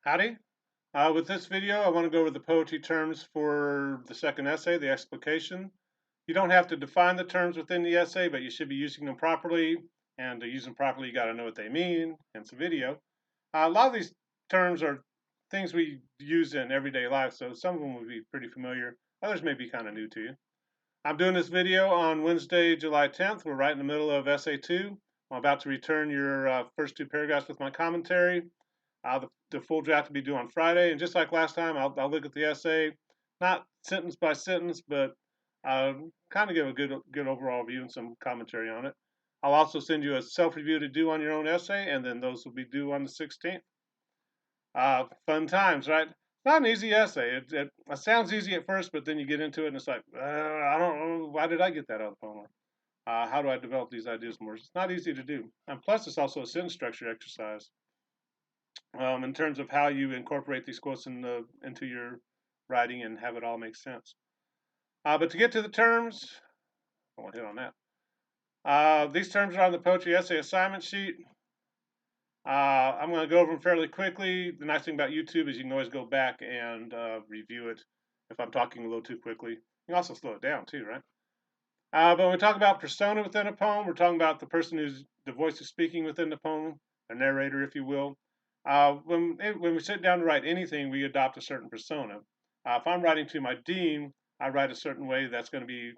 Howdy. With this video, I want to go over the poetry terms for the second essay, the explication. You don't have to define the terms within the essay, but you should be using them properly. And to use them properly, you got to know what they mean, hence the video. A lot of these terms are things we use in everyday life, so some of them will be pretty familiar. Others may be kind of new to you. I'm doing this video on Wednesday, July 10th. We're right in the middle of essay 2. I'm about to return your first 2 paragraphs with my commentary. The full draft will be due on Friday, and just like last time, I'll look at the essay, not sentence by sentence, but kind of give a good overall view and some commentary on it. I'll also send you a self-review to do on your own essay, and then those will be due on the 16th. Fun times, right? Not an easy essay. It sounds easy at first, but then you get into it, and it's like, I don't know, why did I get that out of the poem? How do I develop these ideas more? It's not easy to do. And plus, it's also a sentence structure exercise. In terms of how you incorporate these quotes into your writing and have it all make sense. But to get to the terms, I won't hit on that. These terms are on the poetry essay assignment sheet. I'm going to go over them fairly quickly. The nice thing about YouTube is you can always go back and review it if I'm talking a little too quickly. You can also slow it down too, right? But when we talk about persona within a poem, we're talking about the person who's the voice is speaking within the poem, a narrator, if you will. When we sit down to write anything, we adopt a certain persona. If I'm writing to my dean, I write a certain way that's going to be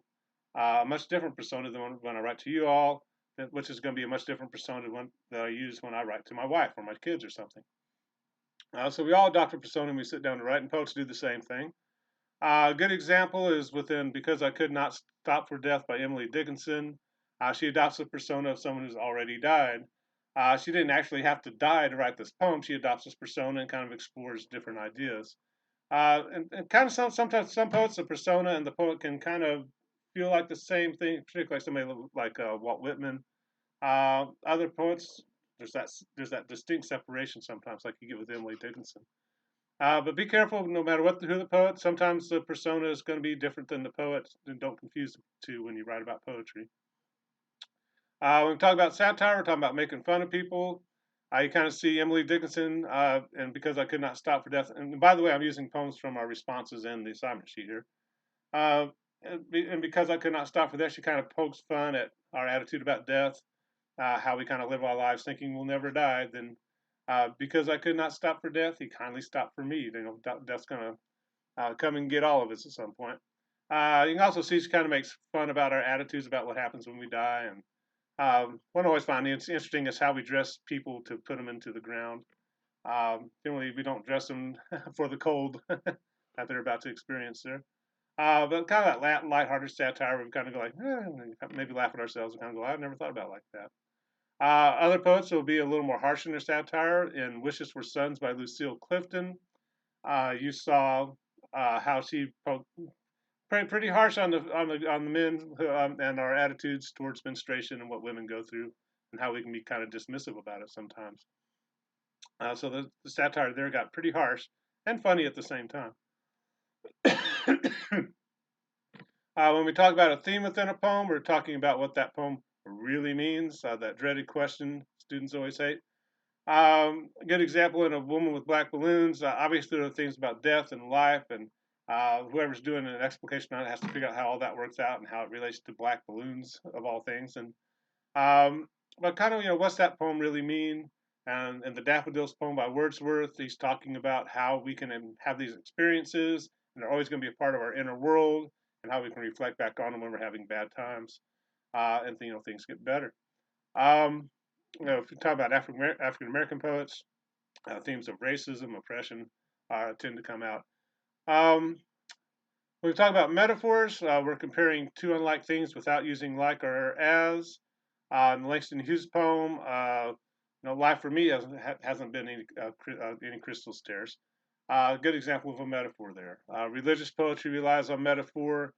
a much different persona than when I write to you all, which is going to be a much different persona that I use when I write to my wife or my kids or something. So we all adopt a persona when we sit down to write, and poets do the same thing. A good example is within Because I Could Not Stop for Death by Emily Dickinson. She adopts the persona of someone who's already died. She didn't actually have to die to write this poem. She adopts this persona and kind of explores different ideas. And kind of sometimes some poets, the persona and the poet can kind of feel like the same thing, particularly somebody like Walt Whitman. Other poets, there's that distinct separation sometimes, like you get with Emily Dickinson. But be careful, no matter who the poet, sometimes the persona is going to be different than the poet, and don't confuse the two when you write about poetry. When we talk about satire, we're talking about making fun of people. You kind of see Emily Dickinson, and Because I Could Not Stop for Death. And by the way, I'm using poems from our responses in the assignment sheet here. Uh, and Because I Could Not Stop for Death, she kind of pokes fun at our attitude about death, how we kind of live our lives thinking we'll never die. Then, because I could not stop for death, he kindly stopped for me. You know, death's going to come and get all of us at some point. You can also see she kind of makes fun about our attitudes about what happens when we die. And what I always find interesting is how we dress people to put them into the ground. Generally, we don't dress them for the cold that they're about to experience there. But kind of that lighthearted satire, we kind of go like, maybe laugh at ourselves and kind of go, I've never thought about it like that. Other poets will be a little more harsh in their satire. In Wishes for Sons by Lucille Clifton, you saw how she pretty harsh on the men and our attitudes towards menstruation and what women go through, and how we can be kind of dismissive about it sometimes. So the satire there got pretty harsh and funny at the same time. When we talk about a theme within a poem, we're talking about what that poem really means, that dreaded question students always hate. A good example in A Woman with Black Balloons, obviously there are things about death and life, and whoever's doing an explication on it has to figure out how all that works out and how it relates to black balloons of all things. And but kind of, what's that poem really mean? And the Daffodils poem by Wordsworth, he's talking about how we can have these experiences, and they're always going to be a part of our inner world, and how we can reflect back on them when we're having bad times, and things get better. Um, if you talk about African American poets, themes of racism, oppression tend to come out. Um, when we talk about metaphors, we're comparing two unlike things without using like or as. In the Langston Hughes poem, life for me hasn't been any crystal stairs. A good example of a metaphor there. Religious poetry relies on metaphor.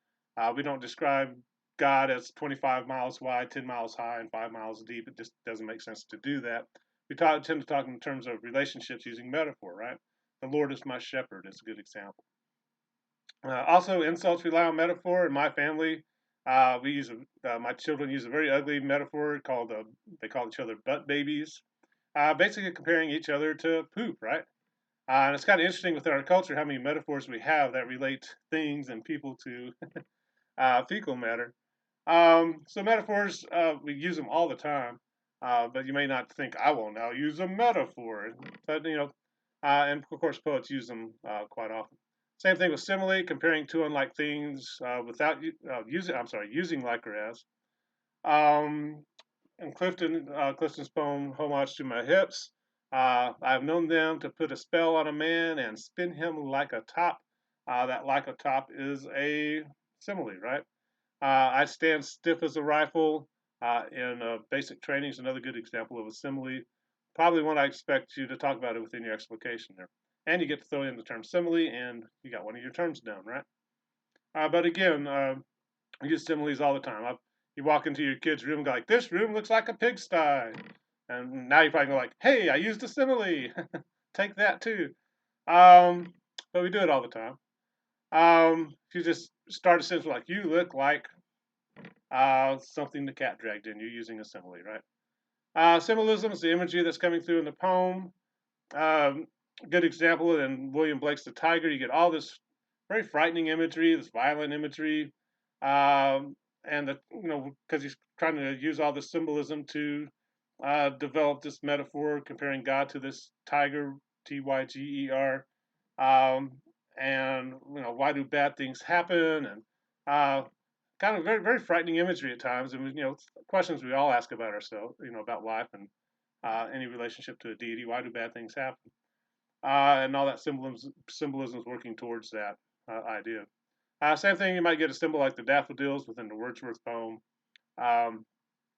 We don't describe God as 25 miles wide, 10 miles high, and 5 miles deep. It just doesn't make sense to do that. We tend to talk in terms of relationships using metaphor, right? The Lord is my shepherd is a good example. Also, insults rely on metaphor. In my family, my children use a very ugly metaphor called they call each other butt babies, basically comparing each other to poop, right? And it's kind of interesting within our culture how many metaphors we have that relate things and people to fecal matter. So metaphors, we use them all the time, but you may not think I will now use a metaphor. But and of course poets use them quite often. Same thing with simile, comparing two unlike things without using like or as. Um, and Clifton's poem "Homage to My Hips." I've known them to put a spell on a man and spin him like a top. That like a top is a simile, right? I stand stiff as a rifle in basic training is another good example of a simile. Probably one I expect you to talk about it within your explication there. And you get to throw in the term simile, and you got one of your terms down, right? But again, I use similes all the time. You walk into your kid's room and go like, this room looks like a pigsty. And now you're probably going like, hey, I used a simile. Take that too. Um, but we do it all the time. If you just start a sentence like, you look like something the cat dragged in, you're using a simile, right? Symbolism is the imagery that's coming through in the poem. Um, good example in William Blake's The Tiger, you get all this very frightening imagery, this violent imagery, and because he's trying to use all this symbolism to develop this metaphor comparing God to this tiger, Tyger, um, and why do bad things happen, and uh, kind of very very frightening imagery at times, and questions we all ask about ourselves, about life and any relationship to a deity. Why do bad things happen? And all that symbolism is working towards that idea. Same thing, you might get a symbol like the daffodils within the Wordsworth poem. Um,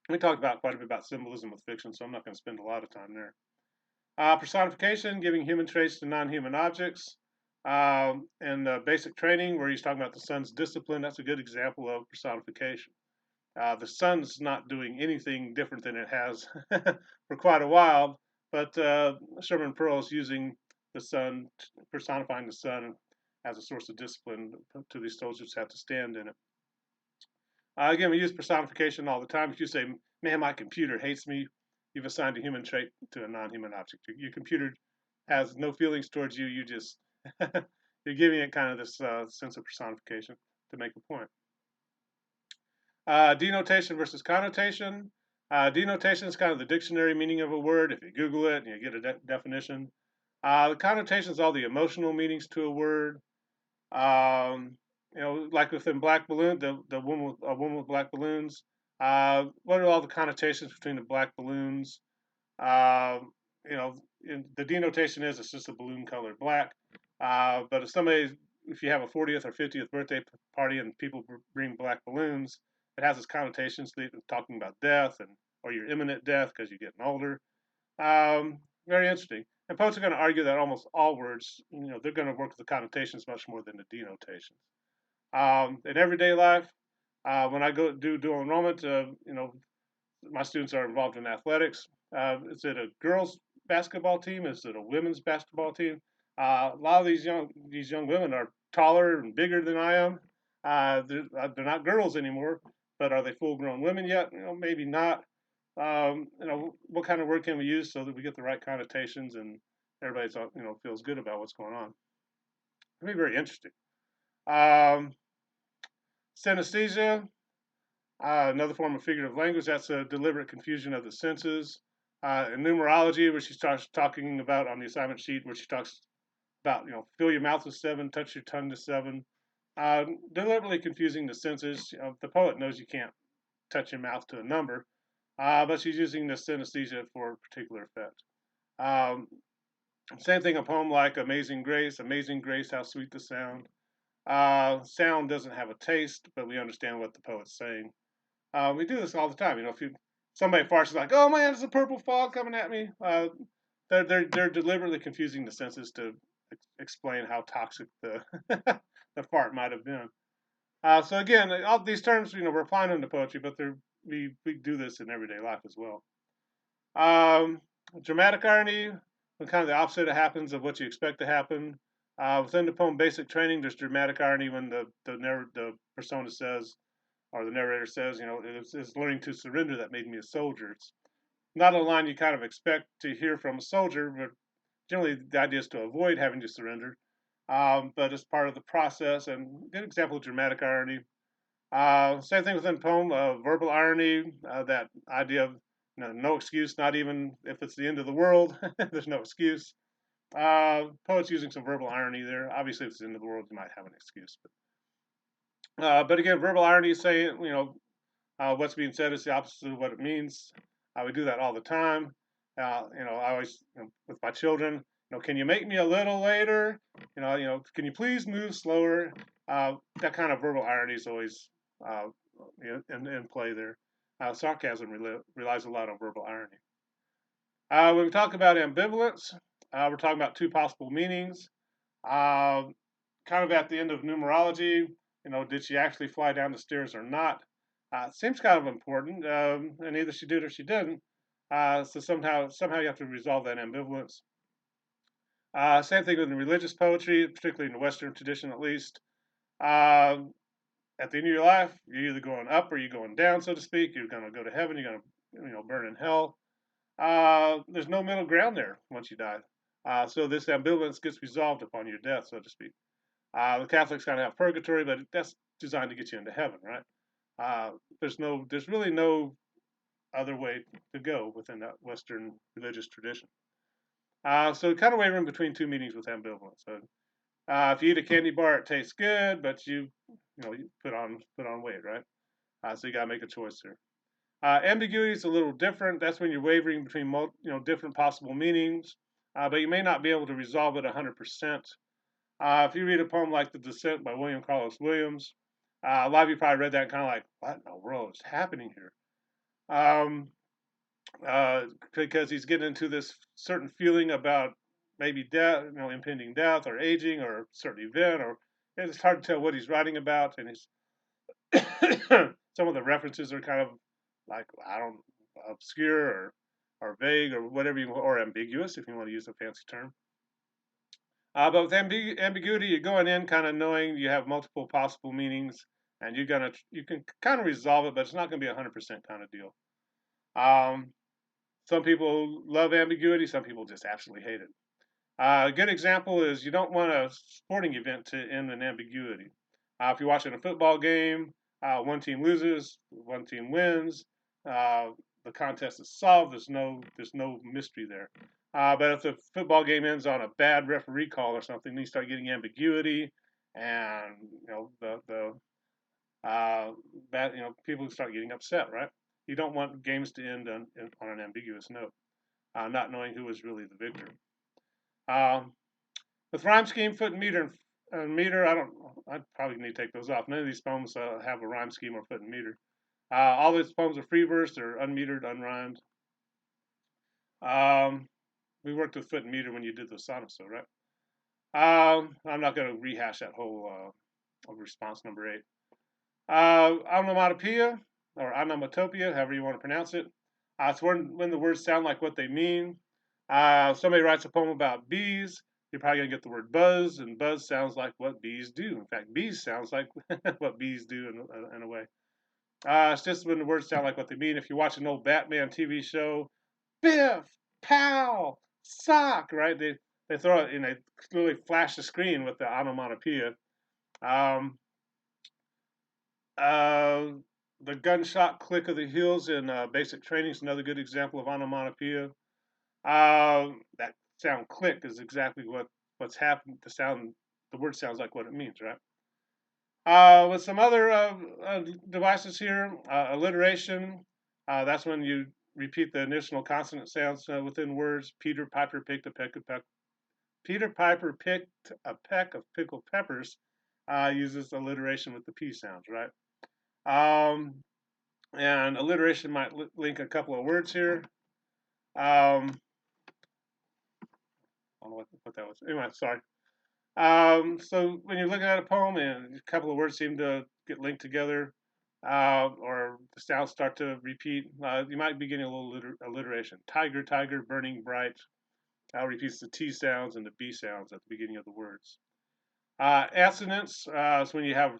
we talked about quite a bit about symbolism with fiction, so I'm not going to spend a lot of time there. Personification, giving human traits to non-human objects. And basic training, where he's talking about the sun's discipline, that's a good example of personification. The sun's not doing anything different than it has for quite a while, but Sherman Pearl is using the sun, personifying the sun as a source of discipline to these soldiers who have to stand in it. Again, we use personification all the time. If you say, man, my computer hates me, you've assigned a human trait to a non-human object. Your computer has no feelings towards you. You just, you're giving it kind of this sense of personification to make a point. Denotation versus connotation. Denotation is kind of the dictionary meaning of a word. If you Google it and you get a definition. The connotation is all the emotional meanings to a word. Like within black balloon, the woman with a woman with black balloons. What are all the connotations between the black balloons? Uh, the denotation is it's just a balloon colored black. But if you have a 40th or 50th birthday party and people bring black balloons, it has its connotations talking about death or your imminent death because you're getting older. Very interesting. And poets are going to argue that almost all words, they're going to work with the connotations much more than the denotations. In everyday life, when I go do dual enrollment, my students are involved in athletics. Is it a girls' basketball team? Is it a women's basketball team? A lot of these young women are taller and bigger than I am. They're not girls anymore, but are they full-grown women yet? Maybe not. What kind of word can we use so that we get the right connotations and everybody's feels good about what's going on? It'll be very interesting. Synesthesia, another form of figurative language, that's a deliberate confusion of the senses. In numerology, where she starts talking about on the assignment sheet, where she talks about, fill your mouth with 7, touch your tongue to 7. Deliberately confusing the senses. The poet knows you can't touch your mouth to a number, but she's using the synesthesia for a particular effect. Same thing, a poem like Amazing Grace, how sweet the sound. Sound doesn't have a taste, but we understand what the poet's saying. We do this all the time. If somebody farts like, "Oh man, it's a purple fog coming at me," they're deliberately confusing the senses to explain how toxic the the fart might have been. So again, all these terms, we're applying them to poetry, but we do this in everyday life as well. Um, Dramatic irony, when kind of the opposite happens of what you expect to happen. Within the poem Basic Training, there's dramatic irony when the persona says, or the narrator says, it's learning to surrender that made me a soldier. It's not a line you kind of expect to hear from a soldier, but generally the idea is to avoid having to surrender, but it's part of the process. And a good example of dramatic irony. Same thing within the poem, verbal irony, that idea of no excuse, not even if it's the end of the world, there's no excuse. Poet's using some verbal irony there. Obviously, if it's the end of the world, you might have an excuse. But again, verbal irony is saying, what's being said is the opposite of what it means. We do that all the time. I always, with my children, can you make me a little later? Can you please move slower? That kind of verbal irony is always in play there. Sarcasm relies a lot on verbal irony. When we talk about ambivalence, we're talking about two possible meanings. Kind of at the end of numerology, did she actually fly down the stairs or not? Seems kind of important, and either she did or she didn't. So somehow you have to resolve that ambivalence. Same thing with religious poetry, particularly in the Western tradition at least. At the end of your life, you're either going up or you're going down, so to speak. You're going to go to heaven, you're going to burn in hell. There's no middle ground there once you die. So this ambivalence gets resolved upon your death, so to speak. The Catholics kind of have purgatory, but that's designed to get you into heaven, right? There's really no other way to go within that Western religious tradition. So kind of wavering between two meanings with ambivalence. So if you eat a candy bar, it tastes good, but you put on weight, right? So you got to make a choice here. Ambiguity is a little different. That's when you're wavering between different possible meanings, but you may not be able to resolve it 100%. If you read a poem like The Descent by William Carlos Williams, a lot of you probably read that and kind of like, what in the world is happening here? Because he's getting into this certain feeling about maybe death, impending death or aging or a certain event, or it's hard to tell what he's writing about. And he's some of the references are kind of like, obscure or vague or whatever or ambiguous, if you want to use a fancy term. But with ambiguity, you're going in kind of knowing you have multiple possible meanings, and you can kind of resolve it, but it's not going to be 100% kind of deal. Some people love ambiguity, some people just absolutely hate it. A good example is you don't want a sporting event to end in ambiguity. If you're watching a football game, one team loses, one team wins. The contest is solved. There's no mystery there. But if the football game ends on a bad referee call or something, then you start getting ambiguity, and people start getting upset, right? You don't want games to end on an ambiguous note, not knowing who is really the victor. With rhyme scheme, foot and meter, I probably need to take those off. None of these poems have a rhyme scheme or foot and meter. All these poems are free verse, they're unmetered, unrhymed. We worked with foot and meter when you did the sonnets, so right? I'm not going to rehash that whole response number 8. Onomatopoeia, or onomatopoeia, however you want to pronounce it. It's when the words sound like what they mean. Somebody writes a poem about bees, you're probably going to get the word buzz, and buzz sounds like what bees do. In fact, bees sounds like what bees do in a way. It's just when the words sound like what they mean. If you watch an old Batman TV show, Biff, pow, sock, right? They throw it and they literally flash the screen with the onomatopoeia. The gunshot click of the heels in basic training is another good example of onomatopoeia. That sound click is exactly what's happened. The word sounds like what it means, right? With some other devices here, alliteration. That's when you repeat the initial consonant sounds within words. Peter Piper picked a peck of pickled peppers. Uses alliteration with the P sounds, right? And alliteration might link a couple of words here. I don't know what that was. Anyway, sorry. So when you're looking at a poem and a couple of words seem to get linked together, or the sounds start to repeat, you might be getting a little alliteration. Tiger, tiger, burning bright. Repeats the T sounds and the B sounds at the beginning of the words. Assonance is when you have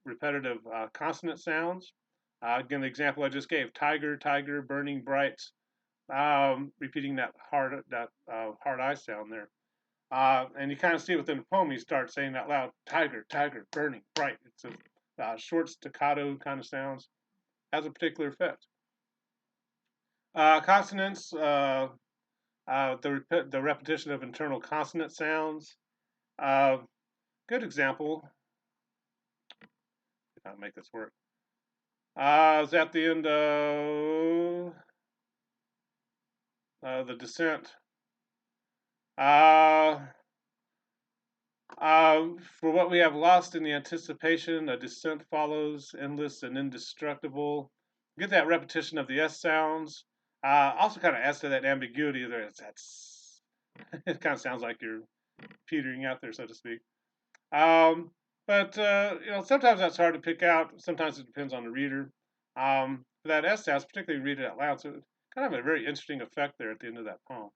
repetitive consonant sounds. Again, the example I just gave, tiger, tiger, burning bright. repeating that hard I sound there. And you kind of see it within the poem. He starts saying out loud, "Tiger, tiger, burning bright." It's a short staccato kind of sounds. Has a particular effect. Consonants. The repetition of internal consonant sounds. Good example. I'll make this work. Is at the end of the descent. For what we have lost in the anticipation, a descent follows, endless and indestructible. Get that repetition of the S sounds. Also kind of adds to that ambiguity there. That's it kind of sounds like you're petering out there, so to speak. But sometimes that's hard to pick out. Sometimes it depends on the reader. For that S sounds, particularly read it out loud, so kind of a very interesting effect there at the end of that poem.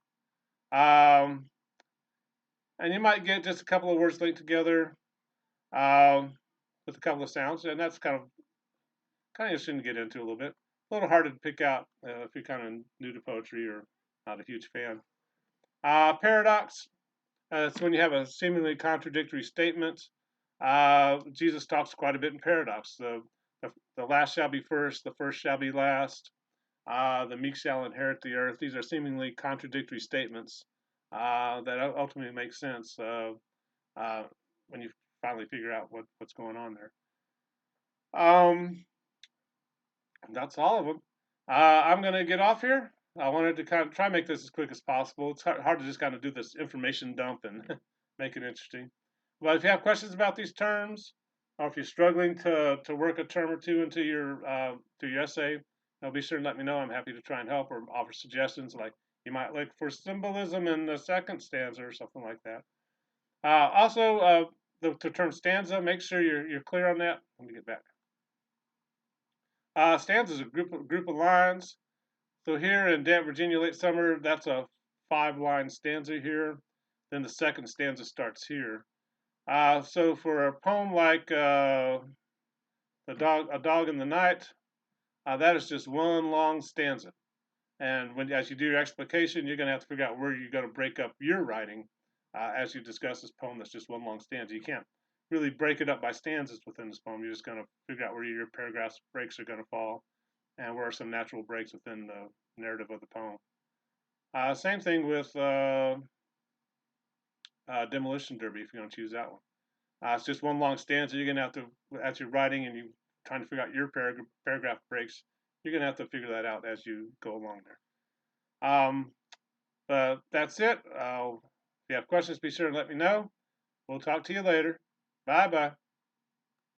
And you might get just a couple of words linked together with a couple of sounds, and that's kind of interesting to get into a little bit. A little harder to pick out if you're kind of new to poetry or not a huge fan. Paradox. It's when you have a seemingly contradictory statement. Jesus talks quite a bit in paradox. The last shall be first, the first shall be last. The meek shall inherit the earth. These are seemingly contradictory statements that ultimately make sense when you finally figure out what's going on there. That's all of them. I'm going to get off here. I wanted to kind of try and make this as quick as possible. It's hard to just kind of do this information dump and make it interesting. But if you have questions about these terms, or if you're struggling to work a term or two into your essay, be sure and let me know. I'm happy to try and help or offer suggestions, like you might look for symbolism in the second stanza or something like that. Also, the term stanza, make sure you're clear on that. Let me get back. Stanza is a group of lines. So here in Damp Virginia Late Summer, that's a 5-line stanza here. Then the second stanza starts here. So for a poem like A Dog in the Night, that is just one long stanza. And as you do your explication, you're going to have to figure out where you're going to break up your writing as you discuss this poem that's just one long stanza. You can't really break it up by stanzas within this poem. You're just going to figure out where your paragraph breaks are going to fall and where are some natural breaks within the narrative of the poem. Same thing with Demolition Derby, if you're going to choose that one. It's just one long stanza. You're going to have to, as you're writing and you're trying to figure out your paragraph breaks, you're going to have to figure that out as you go along there. But that's it. If you have questions, be sure to let me know. We'll talk to you later. Bye-bye.